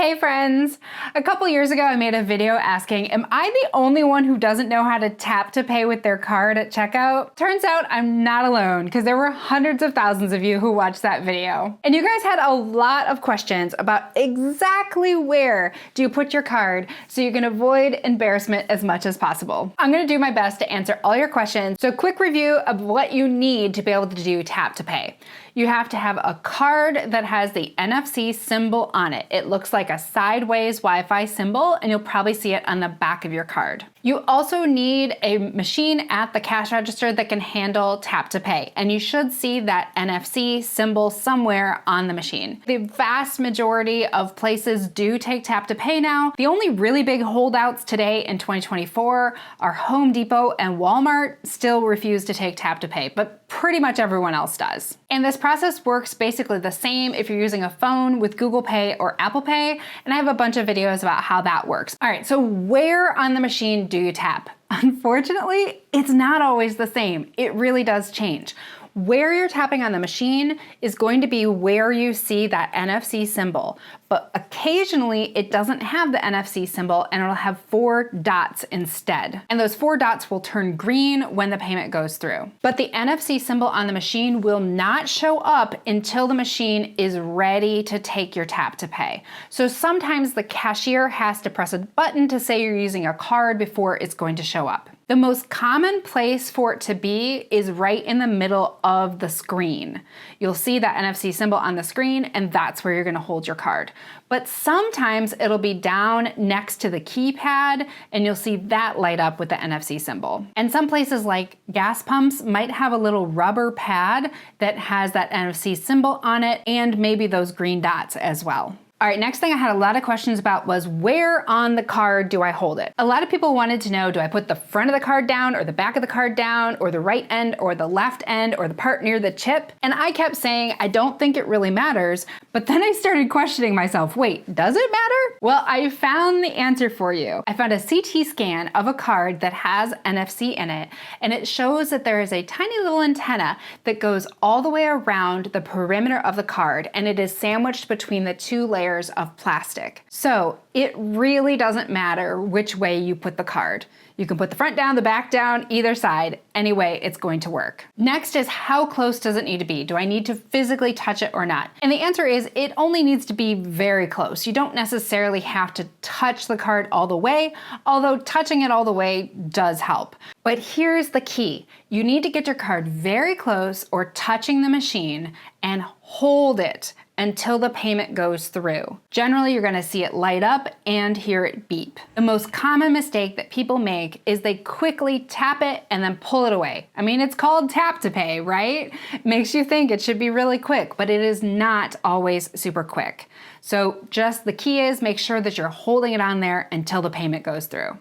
Hey friends! A couple years ago I made a video asking, am I the only one who doesn't know how to tap to pay with their card at checkout? Turns out I'm not alone, because there were hundreds of thousands of you who watched that video. And you guys had a lot of questions about exactly where do you put your card so you can avoid embarrassment as much as possible. I'm going to do my best to answer all your questions, so quick review of what you need to be able to do tap to pay. You have to have a card that has the NFC symbol on it. It looks like a sideways Wi-Fi symbol, and you'll probably see it on the back of your card. You also need a machine at the cash register that can handle tap to pay, and you should see that NFC symbol somewhere on the machine. The vast majority of places do take tap to pay now. The only really big holdouts today in 2024 are Home Depot and Walmart still refuse to take tap to pay, but pretty much everyone else does. And this process works basically the same if you're using a phone with Google Pay or Apple Pay, and I have a bunch of videos about how that works. All right, so where on the machine do you tap? Unfortunately, it's not always the same. It really does change. Where you're tapping on the machine is going to be where you see that NFC symbol, but occasionally it doesn't have the NFC symbol and it'll have 4 dots instead. And those 4 dots will turn green when the payment goes through. But the NFC symbol on the machine will not show up until the machine is ready to take your tap to pay. So sometimes the cashier has to press a button to say you're using a card before it's going to show up. The most common place for it to be is right in the middle of the screen. You'll see that NFC symbol on the screen, and that's where you're going to hold your card. But sometimes it'll be down next to the keypad, and you'll see that light up with the NFC symbol. And some places like gas pumps might have a little rubber pad that has that NFC symbol on it, and maybe those green dots as well. All right, next thing I had a lot of questions about was where on the card do I hold it? A lot of people wanted to know, do I put the front of the card down or the back of the card down or the right end or the left end or the part near the chip? And I kept saying, I don't think it really matters, but then I started questioning myself, wait, does it matter? Well, I found the answer for you. I found a CT scan of a card that has NFC in it, and it shows that there is a tiny little antenna that goes all the way around the perimeter of the card, and it is sandwiched between the 2 layers of plastic. So it really doesn't matter which way you put the card. You can put the front down, the back down, either side. Anyway, it's going to work. Next is, how close does it need to be? Do I need to physically touch it or not? And the answer is, it only needs to be very close. You don't necessarily have to touch the card all the way, although touching it all the way does help. But here's the key. You need to get your card very close or touching the machine and hold it until the payment goes through. Generally, you're gonna see it light up and hear it beep. The most common mistake that people make is they quickly tap it and then pull it away. I mean, it's called tap to pay, right? Makes you think it should be really quick, but it is not always super quick. So just the key is make sure that you're holding it on there until the payment goes through.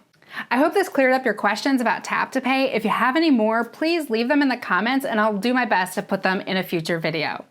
I hope this cleared up your questions about tap to pay. If you have any more, please leave them in the comments and I'll do my best to put them in a future video.